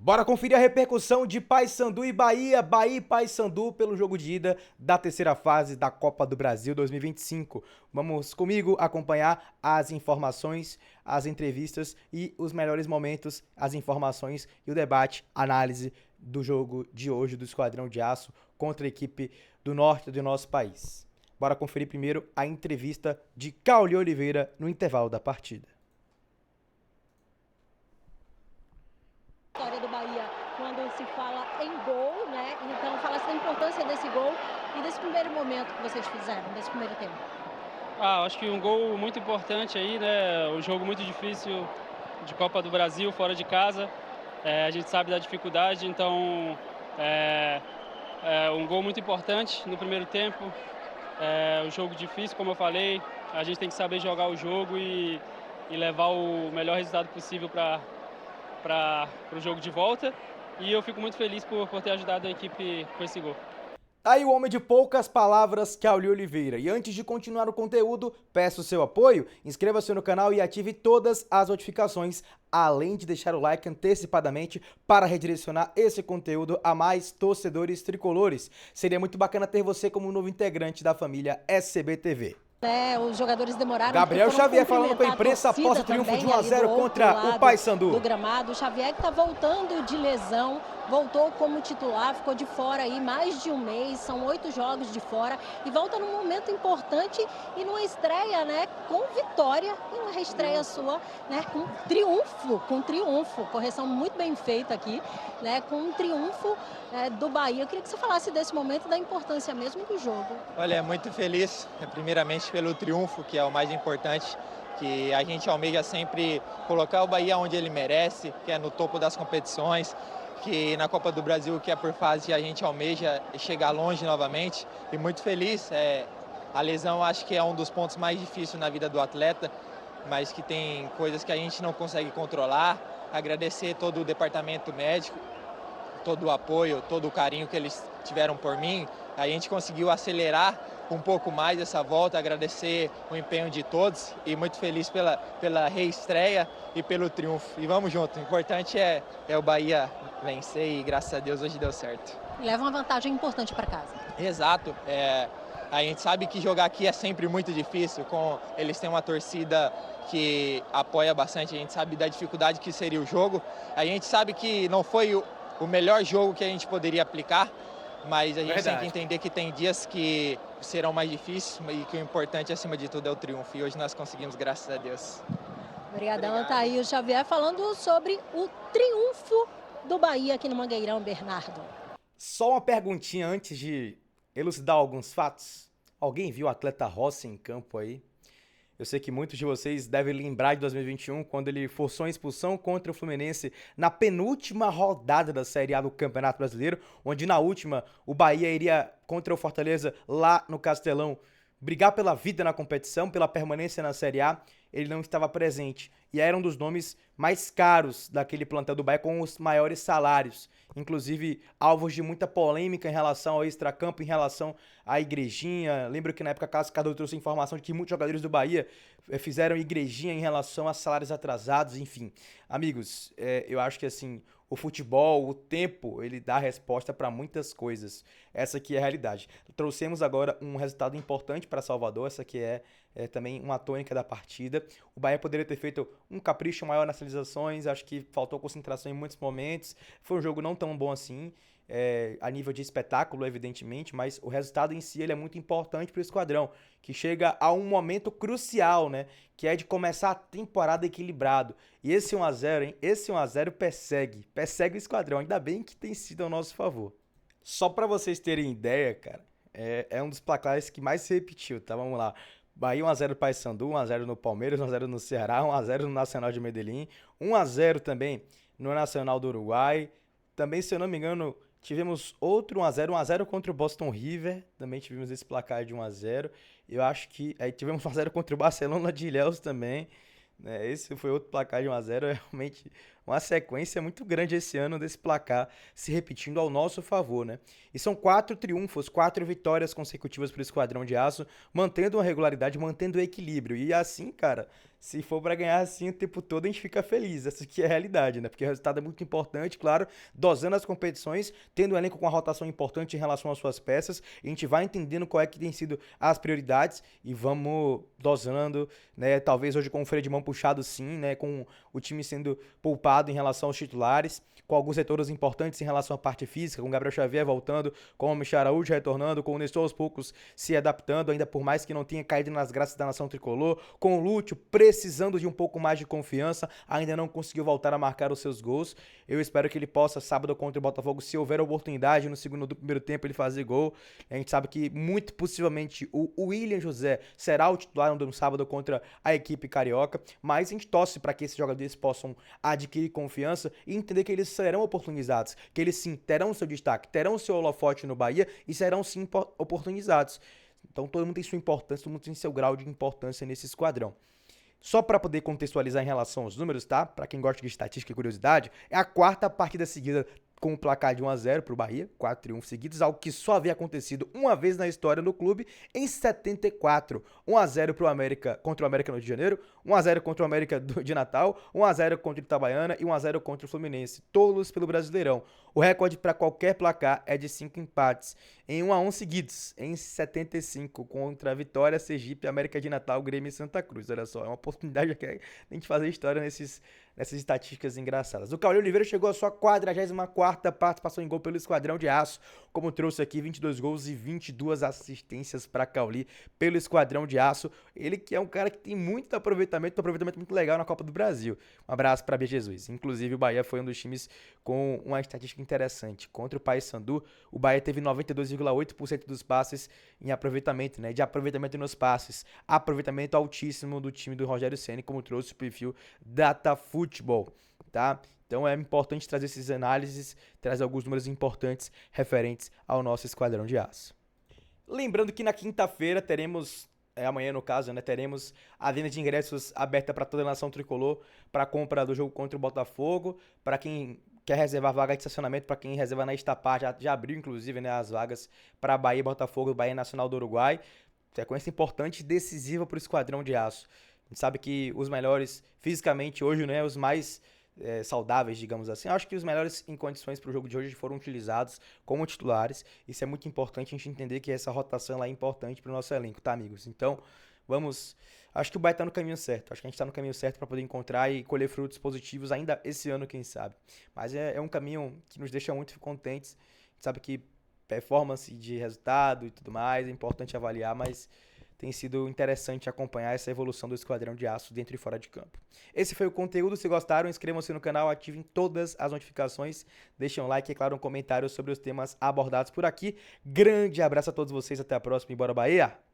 Bora conferir a repercussão de Paysandu e Bahia, Bahia e Paysandu pelo jogo de ida da terceira fase da Copa do Brasil 2025. Vamos comigo acompanhar as informações, as entrevistas e os melhores momentos, as informações e o debate, análise do jogo de hoje do Esquadrão de Aço contra a equipe do norte do nosso país. Bora conferir primeiro a entrevista de Cauli Oliveira no intervalo da partida. História do Bahia quando se fala em gol, né? Então fala-se da importância desse gol e desse primeiro momento que vocês fizeram, desse primeiro tempo. Acho que um gol muito importante aí, né? Um jogo muito difícil de Copa do Brasil, fora de casa. A gente sabe da dificuldade, então um gol muito importante no primeiro tempo. Um jogo difícil, como eu falei. A gente tem que saber jogar o jogo e levar o melhor resultado possível para o jogo de volta, e eu fico muito feliz por ter ajudado a equipe com esse gol. Tá aí o homem de poucas palavras, Cauli Oliveira. E antes de continuar o conteúdo, peço o seu apoio, inscreva-se no canal e ative todas as notificações, além de deixar o like antecipadamente para redirecionar esse conteúdo a mais torcedores tricolores. Seria muito bacana ter você como um novo integrante da família SCB-TV. Os jogadores demoraram. Gabriel Xavier falando com a imprensa após o triunfo de 1-0 contra o Paysandu. Do gramado, o Xavier que está voltando de lesão, voltou como titular, ficou de fora aí mais de um mês, são 8 jogos de fora e volta num momento importante e numa estreia, né, com vitória e uma reestreia sua, né, com triunfo, correção muito bem feita aqui, né, com um triunfo do Bahia. Eu queria que você falasse desse momento, da importância mesmo do jogo. Olha, muito feliz, primeiramente pelo triunfo, que é o mais importante, que a gente almeja sempre colocar o Bahia onde ele merece, que é no topo das competições, que na Copa do Brasil, que é por fase, a gente almeja chegar longe novamente, e muito feliz. A lesão acho que é um dos pontos mais difíceis na vida do atleta, mas que tem coisas que a gente não consegue controlar. Agradecer todo o departamento médico, todo o apoio, todo o carinho que eles tiveram por mim. A gente conseguiu acelerar um pouco mais essa volta, agradecer o empenho de todos e muito feliz pela reestreia e pelo triunfo. E vamos junto, o importante é o Bahia vencer e graças a Deus hoje deu certo. Leva uma vantagem importante para casa. Exato, a gente sabe que jogar aqui é sempre muito difícil, eles têm uma torcida que apoia bastante, a gente sabe da dificuldade que seria o jogo, a gente sabe que não foi o melhor jogo que a gente poderia aplicar, mas a gente tem que entender que tem dias que serão mais difíceis e que o importante acima de tudo é o triunfo. E hoje nós conseguimos, graças a Deus. Obrigadão, tá aí o Xavier falando sobre o triunfo do Bahia aqui no Mangueirão, Bernardo. Só uma perguntinha antes de elucidar alguns fatos. Alguém viu o atleta Rossi em campo aí? Eu sei que muitos de vocês devem lembrar de 2021, quando ele forçou a expulsão contra o Fluminense na penúltima rodada da Série A do Campeonato Brasileiro, onde na última o Bahia iria contra o Fortaleza lá no Castelão brigar pela vida na competição, pela permanência na Série A. Ele não estava presente e era um dos nomes mais caros daquele plantel do Bahia, com os maiores salários, inclusive alvos de muita polêmica em relação ao extracampo, em relação à igrejinha. Lembro que na época Cássio Cardoso trouxe informação de que muitos jogadores do Bahia fizeram igrejinha em relação a salários atrasados, enfim. Amigos, eu acho que assim, o futebol, o tempo, ele dá resposta para muitas coisas. Essa aqui é a realidade. Trouxemos agora um resultado importante para Salvador, essa aqui é também uma tônica da partida. O Bahia poderia ter feito um capricho maior nas finalizações, acho que faltou concentração em muitos momentos. Foi um jogo não tão bom assim, a nível de espetáculo, evidentemente, mas o resultado em si ele é muito importante para o esquadrão, que chega a um momento crucial, né? Que é de começar a temporada equilibrado. E esse 1-0, hein? Esse 1-0 persegue o esquadrão. Ainda bem que tem sido ao nosso favor. Só para vocês terem ideia, cara, é um dos placares que mais se repetiu, tá? Vamos lá. Bahia 1-0 Paysandu, 1-0 no Palmeiras, 1-0 no Ceará, 1-0 no Nacional de Medellín, 1-0 também no Nacional do Uruguai. Também, se eu não me engano, tivemos outro 1-0 contra o Boston River, também tivemos esse placar de 1-0. Eu acho que aí tivemos 1-0 contra o Barcelona de Ilhéus também, né? Esse foi outro placar de 1-0, realmente uma sequência muito grande esse ano desse placar se repetindo ao nosso favor, né? E são 4 triunfos, 4 vitórias consecutivas para o Esquadrão de Aço, mantendo uma regularidade, mantendo o equilíbrio. E assim, cara, se for para ganhar assim o tempo todo, a gente fica feliz. Essa aqui é a realidade, né? Porque o resultado é muito importante, claro, dosando as competições, tendo um elenco com uma rotação importante em relação às suas peças, a gente vai entendendo qual é que tem sido as prioridades e vamos dosando, né? Talvez hoje com o freio de mão puxado sim, né? Com o time sendo poupado em relação aos titulares, com alguns retornos importantes em relação à parte física, com o Gabriel Xavier voltando, com o Michel Araújo retornando, com o Nestor aos poucos se adaptando, ainda por mais que não tenha caído nas graças da nação tricolor, com o Lúcio precisando de um pouco mais de confiança, ainda não conseguiu voltar a marcar os seus gols. Eu espero que ele possa, sábado contra o Botafogo, se houver oportunidade no segundo do primeiro tempo, ele fazer gol. A gente sabe que muito possivelmente o William José será o titular no sábado contra a equipe carioca, mas a gente torce para que esses jogadores possam adquirir confiança e entender que eles serão oportunizados, que eles sim terão seu destaque, terão seu holofote no Bahia e serão sim oportunizados. Então todo mundo tem sua importância, todo mundo tem seu grau de importância nesse esquadrão. Só para poder contextualizar em relação aos números, tá? Para quem gosta de estatística e curiosidade, é a 4ª partida seguida com o placar de 1-0 para o Bahia, 4 triunfos seguidos, algo que só havia acontecido uma vez na história do clube, em 74. 1-0 para o América contra o América no Rio de Janeiro, 1-0 contra o América de Natal, 1-0 contra o Itabaiana e 1-0 contra o Fluminense, todos pelo Brasileirão. O recorde para qualquer placar é de 5 empates, em 1-1 seguidos, em 75, contra a Vitória, Sergipe, América de Natal, Grêmio e Santa Cruz. Olha só, é uma oportunidade que a gente fazer história nessas estatísticas engraçadas. O Cauli Oliveira chegou à sua 44ª participação em gol pelo Esquadrão de Aço, como trouxe aqui 22 gols e 22 assistências para Cauli pelo Esquadrão de Aço. Ele que é um cara que tem muito aproveitamento muito legal na Copa do Brasil. Um abraço para B. Jesus. Inclusive o Bahia foi um dos times com uma estatística interessante. Contra o Paysandu, o Bahia teve 92,8% dos passes em aproveitamento, né? De aproveitamento nos passes. Aproveitamento altíssimo do time do Rogério Ceni, como trouxe o perfil DataFootball, tá? Então é importante trazer essas análises, trazer alguns números importantes referentes ao nosso Esquadrão de Aço. Lembrando que na quinta-feira teremos, amanhã no caso, né, teremos a venda de ingressos aberta para toda a nação tricolor para compra do jogo contra o Botafogo, para quem quer reservar vaga de estacionamento, para quem reserva na Estapar, já abriu inclusive, né, as vagas para Bahia e Botafogo, Bahia Nacional do Uruguai. Sequência importante e decisiva para o Esquadrão de Aço. A gente sabe que os melhores fisicamente hoje, né, os mais saudáveis, digamos assim. Eu acho que os melhores em condições para o jogo de hoje foram utilizados como titulares. Isso é muito importante a gente entender que essa rotação lá é importante para o nosso elenco, tá, amigos? Então, acho que o Bahia está no caminho certo. Acho que a gente está no caminho certo para poder encontrar e colher frutos positivos ainda esse ano, quem sabe. Mas é um caminho que nos deixa muito contentes. A gente sabe que performance de resultado e tudo mais é importante avaliar, mas tem sido interessante acompanhar essa evolução do Esquadrão de Aço dentro e fora de campo. Esse foi o conteúdo. Se gostaram, inscrevam-se no canal, ativem todas as notificações, deixem um like e, claro, um comentário sobre os temas abordados por aqui. Grande abraço a todos vocês, até a próxima e bora Bahia!